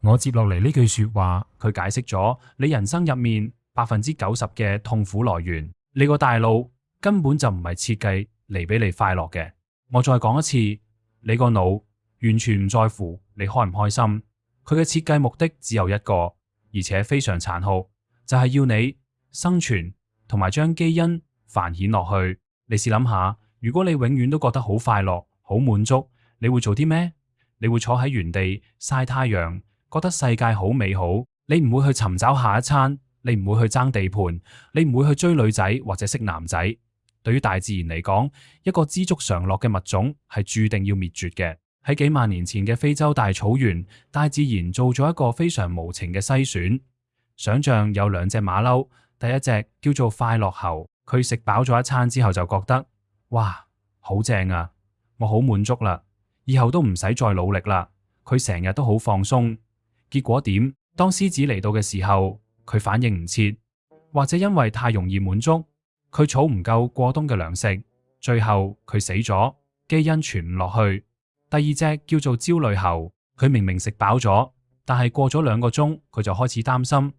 我接落嚟呢句說話，佢解釋咗你人生入面90%嘅痛苦來源。你個大腦根本就唔係設計嚟俾你快樂嘅。我再講一次，你個腦完全唔在乎你開唔開心，佢嘅設計目的只有一個，而且非常殘酷，就係要你生存同埋將基因繁衍落去。你試諗下，如果你永遠都覺得好快樂、好滿足，你會做啲咩？你會坐喺原地曬太陽，覺得世界好美好。你唔會去尋找下一餐，你唔會去爭地盤，你唔會去追女仔或者識男仔。對於大自然嚟講，一個知足常樂嘅物種係注定要滅絕嘅。喺幾萬年前嘅非洲大草原，大自然做咗一個非常無情嘅篩選。想象有兩隻馬騮，第一隻叫做快樂猴，佢食飽咗一餐之後就覺得，哇，好正啊，我好滿足啦，以後都唔使再努力啦。佢成日都好放鬆。結果點？當獅子嚟到嘅時候，佢反應唔切，或者因為太容易滿足，佢儲唔夠過冬嘅糧食，最後佢死咗，基因傳唔落去。第二隻叫做焦慮猴，佢明明食飽咗，但係過咗2個鐘，佢就開始擔心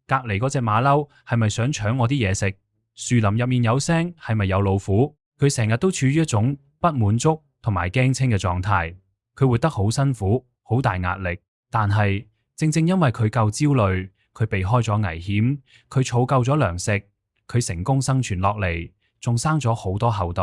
隔籬嗰隻馬騮係咪想搶我啲嘢食？樹林入面有聲，係咪有老虎？佢成日都處於一種不滿足同埋驚青嘅狀態，佢活得好辛苦，好大壓力。但係正正因為佢夠焦慮，佢避開咗危險，佢儲夠咗糧食，佢成功生存落嚟，仲生咗好多後代。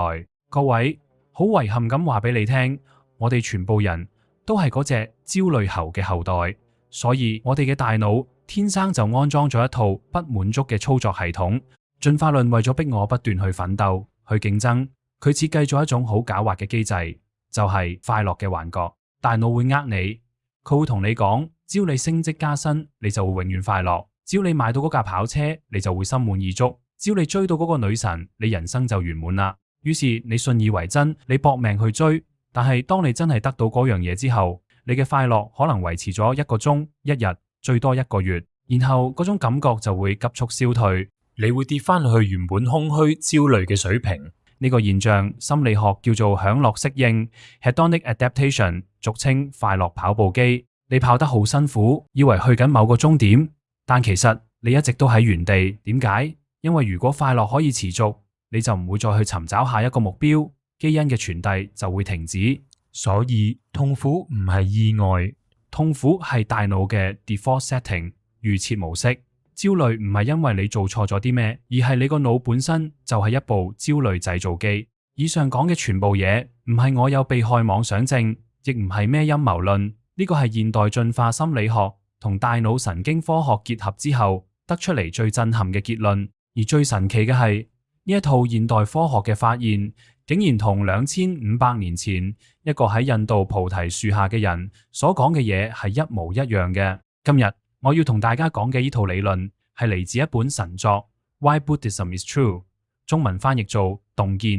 各位，好遺憾咁話俾你聽，我哋全部人都係嗰隻焦慮猴嘅後代，所以我哋嘅大腦天生就安裝咗一套不滿足嘅操作系統。進化論為咗逼我不斷去奮鬥、去競爭，佢設計咗一種好狡猾嘅機制，就係快樂嘅幻覺。大腦會呃你，佢會同你講，只要你升職加薪，你就會永遠快樂；只要你買到嗰架跑車，你就會心滿意足；只要你追到嗰個女神，你人生就圓滿啦。於是你信以為真，你搏命去追。但係當你真係得到嗰樣嘢之後，你嘅快樂可能維持咗1個鐘、1日，最多1個月，然後嗰種感覺就會急速消退，你會跌翻去原本空虛焦慮嘅水平。呢個現象心理學叫做享樂適應 （hedonic adaptation）， 俗稱快樂跑步機。你跑得好辛苦，以為去緊某個終點，但其實你一直都喺原地。點解？因為如果快樂可以持續，你就唔會再去尋找下一個目標，基因嘅傳遞就會停止。所以痛苦唔係意外，痛苦係大腦嘅 default setting 預設模式。焦慮唔係因為你做錯咗啲咩，而係你個腦本身就係一部焦慮製造機。以上講嘅全部嘢，唔係我有被害妄想症，亦唔係咩陰謀論。呢個係現代進化心理學同大腦神經科學結合之後得出嚟最震撼嘅結論。而最神奇嘅係，呢一套現代科學嘅發現，竟然同2500年前一個喺印度菩提樹下嘅人所講嘅嘢係一模一樣嘅。今日我要同大家講嘅呢套理論係嚟自一本神作《Why Buddhism is True》，中文翻譯做《洞見》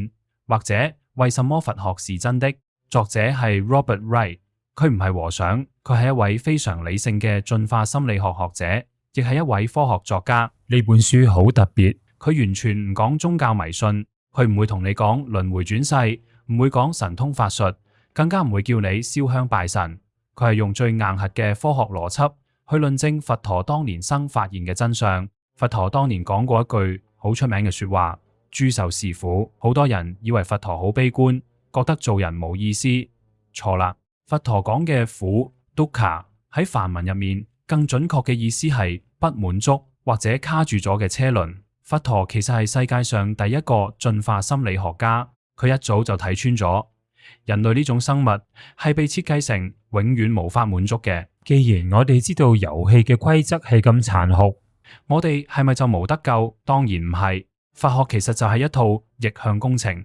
或者為什麼佛學是真的。作者係 Robert Wright， 佢唔係和尚，佢係一位非常理性嘅進化心理學學者，亦係一位科學作家。呢本書好特別，佢完全唔講宗教迷信，佢唔會同你講輪迴轉世，唔會講神通法術，更加唔會叫你燒香拜神。佢係用最硬核嘅科學邏輯去論證佛陀當年生發現嘅真相。佛陀當年講過一句好出名嘅說話：諸受是苦。好多人以為佛陀好悲觀，覺得做人冇意思。錯啦，佛陀講嘅苦 dukkha 喺梵文入面更準確嘅意思係不滿足或者卡住咗嘅車輪。佛陀其實係世界上第一個進化心理學家，佢一早就睇穿咗人類呢種生物係被設計成永遠無法滿足嘅。既然我哋知道遊戲嘅規則係咁殘酷，我哋係咪就無得救？當然唔係。佛學其實就係一套逆向工程，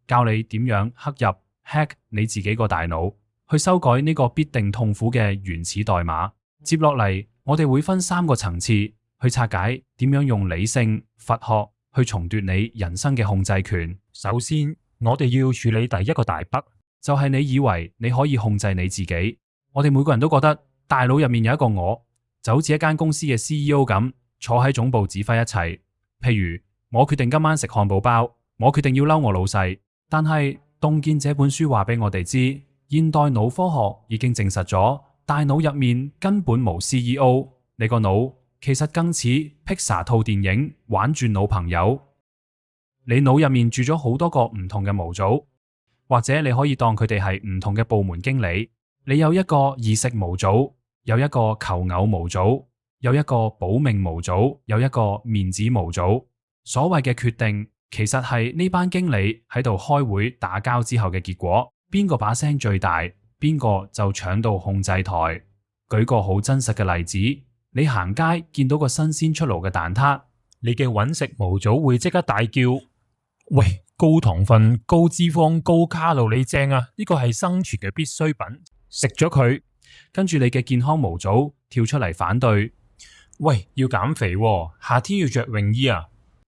教你點樣刻入 hack 你自己個大腦，去修改呢個必定痛苦嘅原始代碼。接落嚟，我哋會分3個層次去拆解點樣用理性佛學去重奪你人生嘅控制權。首先，我哋要處理第一個大 bug， 就係你以為你可以控制你自己。我哋每個人都覺得大腦入面有一個我，就好似一間公司嘅 CEO 咁，坐喺總部指揮一切。譬如我決定今晚食漢堡包，我決定要嬲我老細。但係《洞見》這本書話俾我哋知，現代腦科學已經證實咗大腦入面根本無 CEO，你個腦其實更似 Pixar 套電影玩轉腦朋友。你腦入面住咗好多個唔同嘅模組，或者你可以當佢哋係唔同嘅部門經理。你有一個意識模組，有一個求偶模組，有一個保命模組，有一個面子模組。所謂嘅決定，其實係呢班經理喺度開會打交之後嘅結果。邊個把聲最大，邊個就搶到控制台。舉個好真實嘅例子，你行街見到個新鮮出爐嘅蛋撻，你嘅揾食模組會即刻大叫：喂，高糖分、高脂肪、高卡路里正啊！呢個係生存嘅必需品，食咗佢。跟住你嘅健康模組跳出嚟反對：喂，要減肥喎，夏天要着泳衣啊！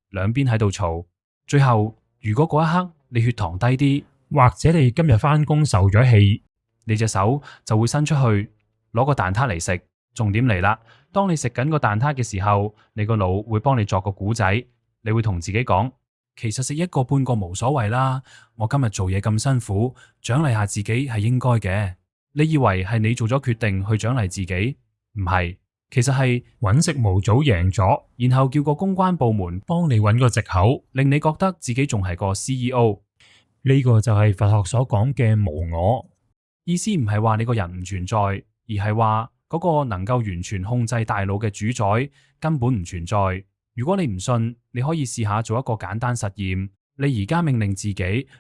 兩邊喺度嘈。最後，如果嗰一刻你血糖低啲，或者你今日返工受咗氣，你隻手就會伸出去攞個蛋撻嚟食。重點嚟啦，當你食緊個蛋撻嘅時候，你個腦會幫你作個古仔，你會同自己講：其實食一個半個冇所謂啦，我今日做嘢咁辛苦，獎勵下自己係應該嘅。你以為係你做咗決定去獎勵自己？唔係，其實係揾食模組贏咗，然後叫個公關部門幫你揾個藉口，令你覺得自己仲係個 CEO。呢個就係佛學所講嘅無我。意思唔係話你個人唔存在，而係話嗰個能夠完全控制大腦嘅主宰根本唔存在。如果你唔信，你可以試下做一個簡單實驗。你而家命令自己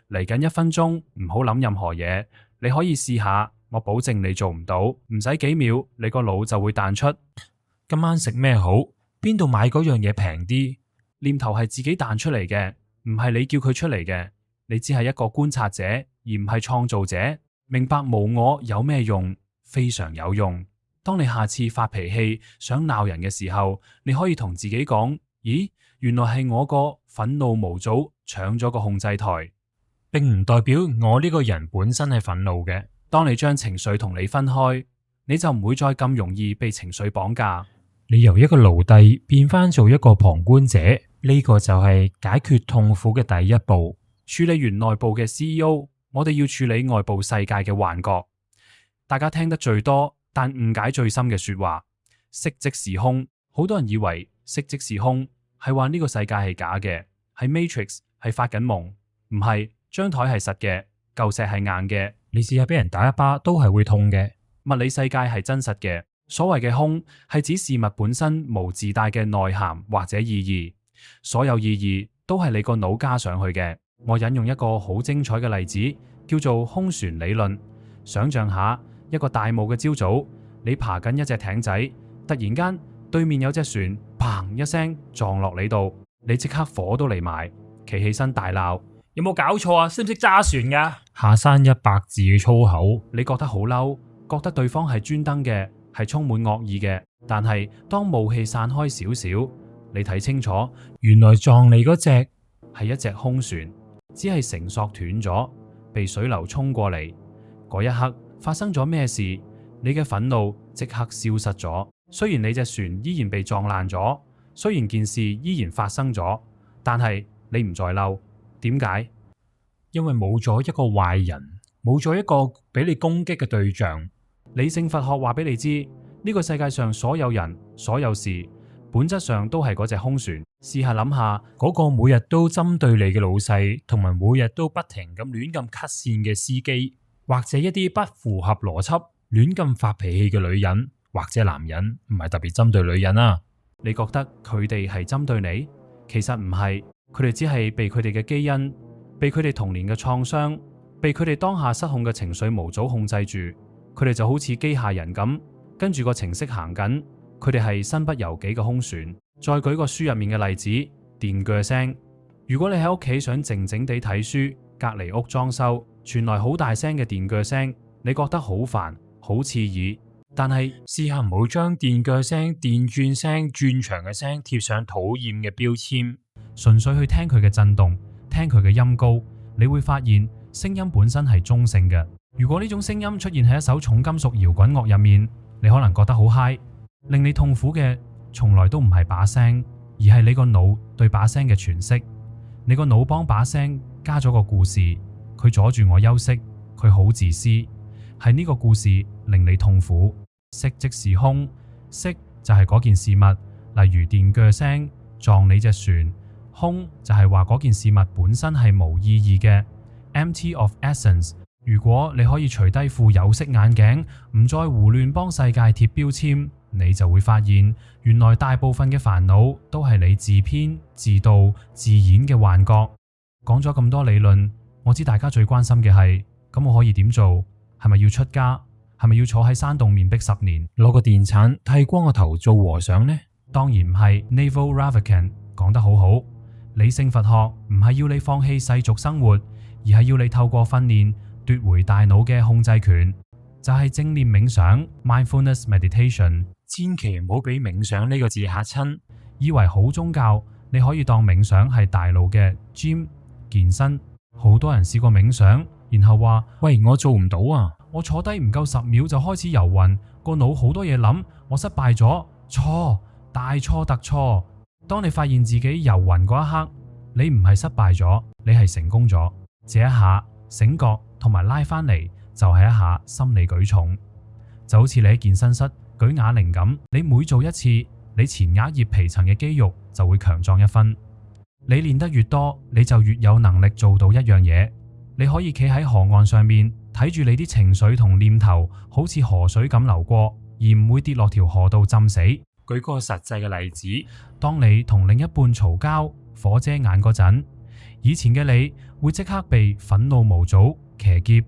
嚟緊1分鐘唔好諗任何嘢，你可以試下，我保證你做唔到，唔使幾秒，你個腦就會彈出今晚食咩好？邊度買嗰樣嘢平啲？念頭係自己彈出嚟嘅，唔係你叫佢出嚟嘅。你只係一個觀察者，而唔係創造者。明白無我有咩用？非常有用。當你下次發脾氣想鬧人嘅時候，你可以同自己講：咦，原來係我個憤怒模組搶咗個控制台，並唔代表我呢個人本身係憤怒嘅。當你將情緒同你分開，你就唔會再咁容易被情緒綁架。你由一個奴隸變翻做一個旁觀者，呢個就係解決痛苦嘅第一步。處理完內部嘅 CEO，我哋要處理外部世界嘅幻覺。大家聽得最多但誤解最深嘅說話，色即是空。好多人以為色即是空係話呢個世界係假嘅，係 Matrix， 係發緊夢。唔係，張台係實嘅，舊石係硬嘅。你試下俾人打一巴都係會痛嘅。物理世界係真實嘅。所謂嘅空係指事物本身無自帶嘅內涵或者意義，所有意義都係你個腦加上去嘅。我引用一個好精彩嘅例子，叫做空船理論。想象下一個大霧嘅朝早，你爬緊一隻艇仔，突然間對面有隻船，砰一聲撞落你度，你即刻火都嚟埋，企起身大鬧：有冇搞錯啊？識唔識揸船㗎？下山100字嘅粗口，你覺得好嬲，覺得對方係專登嘅，係充滿惡意嘅。但係當霧氣散開少少，你睇清楚，原來撞你嗰隻係一隻空船。只係繩索斷咗，被水流沖過嚟。嗰一刻發生咗咩事？你嘅憤怒即刻消失咗。雖然你隻船依然被撞爛咗，雖然件事依然發生咗，但係你唔再嬲。點解？因為冇咗一個壞人，冇咗一個俾你攻擊嘅對象。理性佛學話俾你知，呢個世界上所有人、所有事，本質上都係嗰隻空船。試下諗下，嗰個每日都針對你嘅老細，同埋每日都不停咁亂咁 cut 線嘅司機，或者一啲不符合邏輯、亂咁發脾氣嘅女人或者男人，唔係特別針對女人啊。你覺得佢哋係針對你？其實唔係，佢哋只係被佢哋嘅基因、被佢哋童年嘅創傷、被佢哋當下失控嘅情緒模組控制住。佢哋就好似機械人咁，跟住個程式行緊。佢哋係身不由己嘅空船。再舉個書入面嘅例子，電鋸聲。如果你喺屋企想靜靜地睇書，隔籬屋裝修傳來好大聲嘅電鋸聲，你覺得好煩、好刺耳。但係試下唔好將電鋸聲、電鑽聲、鑽牆嘅聲貼上討厭嘅標籤，純粹去聽佢嘅震動，聽佢嘅音高，你會發現聲音本身係中性嘅。如果呢種聲音出現喺一首重金屬搖滾樂入面，你可能覺得好嗨。令你痛苦嘅從來都唔係把聲，而係你個腦對把聲嘅詮釋。你個腦幫把聲加咗個故事，佢阻住我休息，佢好自私，係呢個故事令你痛苦。色即是空，色就係嗰件事物，例如電鋸聲撞你隻船。空就係話嗰件事物本身係無意義嘅 ，empty of essence。如果你可以除低副有色眼鏡，唔再胡亂幫世界貼標籤，你就會發現，原來大部分嘅煩惱都係你自編、自導、自演嘅幻覺。講咗咁多理論，我知大家最關心嘅係，咁我可以點做？係咪要出家？係咪要坐喺山洞面壁10年，攞個電鏟剃光個頭做和尚呢？當然唔係。Naval Ravikant 講得好好，理性佛學唔係要你放棄世俗生活，而係要你透過訓練奪回大腦嘅控制權，就係正念冥想 （mindfulness meditation）。千祈唔好俾冥想呢個字嚇親，以為好宗教，你可以當冥想係大腦嘅 gym 健身。好多人試過冥想，然後話：喂，我做唔到啊！我坐低唔夠10秒就開始遊魂，個腦好多嘢諗，我失敗咗。錯，大錯特錯。當你發現自己遊魂嗰一刻，你唔係失敗咗，你係成功咗。這一下醒覺同埋拉翻嚟，就係一下心理舉重。就好似你喺健身室舉啞鈴咁，你每做一次，你前額葉皮層嘅肌肉就會強壯1分。你練得越多，你就越有能力做到一樣嘢。你可以企喺河岸上面睇住你啲情緒同念頭，好似河水咁流過，而唔會跌落條河度浸死。舉個實際嘅例子，當你同另一半嘈交、火遮眼嗰陣，以前嘅你會即刻被憤怒無組、騎劫，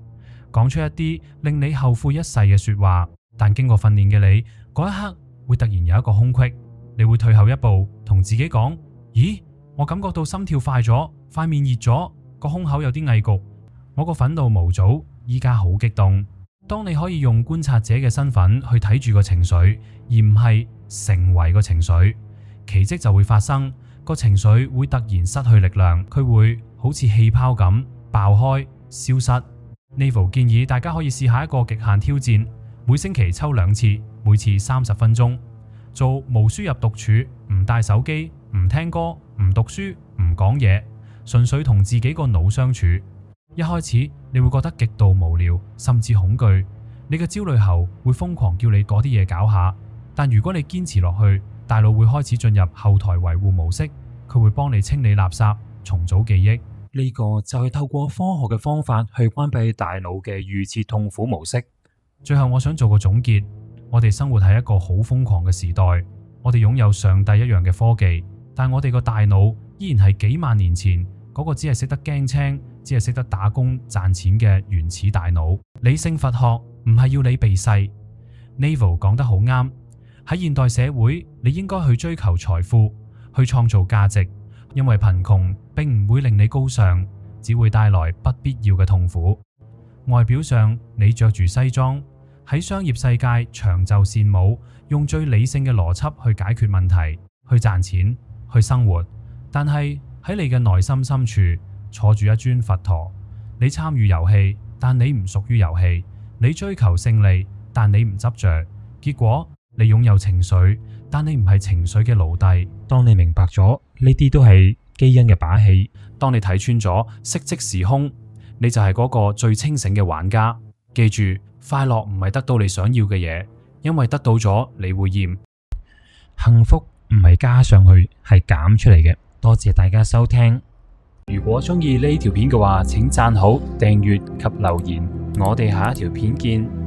講出一啲令你後悔一世嘅說話。但經過訓練嘅你，嗰一刻會突然有一個空隙，你會退後一步，同自己講：咦，我感覺到心跳快咗，塊面熱咗，個胸口有啲翳焗，我個憤怒無組，依家好激動。當你可以用觀察者嘅身份去睇住個情緒，而唔係成為個情緒，奇蹟就會發生。個情緒會突然失去力量，佢會好似氣泡咁爆開消失。Naval 建議大家可以試下一個極限挑戰，每星期抽2次，每次30分鐘，做無輸入獨處，唔帶手機，唔聽歌，唔讀書，唔講嘢，純粹同自己個腦相處。一開始你會覺得極度無聊，甚至恐懼，你嘅焦慮喉會瘋狂叫你嗰啲嘢搞下。但如果你堅持落去，大腦會開始進入後台維護模式，佢會幫你清理垃圾，重組記憶。呢個就係透過科學嘅方法去關閉大腦嘅預設痛苦模式。最後我想做個總結，我哋生活喺一個好瘋狂嘅時代，我哋擁有上帝一樣嘅科技，但我哋個大腦依然係幾萬年前嗰個只係識得驚青，只係識得打工賺錢嘅原始大腦。理性佛學唔係要你避世。Naval 講得好啱，喺現代社會，你應該去追求財富，去創造價值，因為貧窮並唔會令你高尚，只會帶來不必要嘅痛苦。外表上你着住西裝，喺商業世界長袖善舞，用最理性嘅邏輯去解決問題，去賺錢，去生活。但係喺你嘅內心深處坐住一尊佛陀，你參與遊戲，但你唔屬於遊戲；你追求勝利，但你唔執着。結果你擁有情緒，但你唔係情緒嘅奴隸。當你明白咗呢啲都係基因嘅把戲，當你睇穿咗色即是空，你就係嗰個最清醒嘅玩家。記住，快樂唔係得到你想要嘅嘢，因為得到咗你會厭。幸福唔係加上去，係減出嚟嘅。多謝大家收聽。如果中意呢條片嘅話，請讚好、訂閱及留言。我哋下一條片見。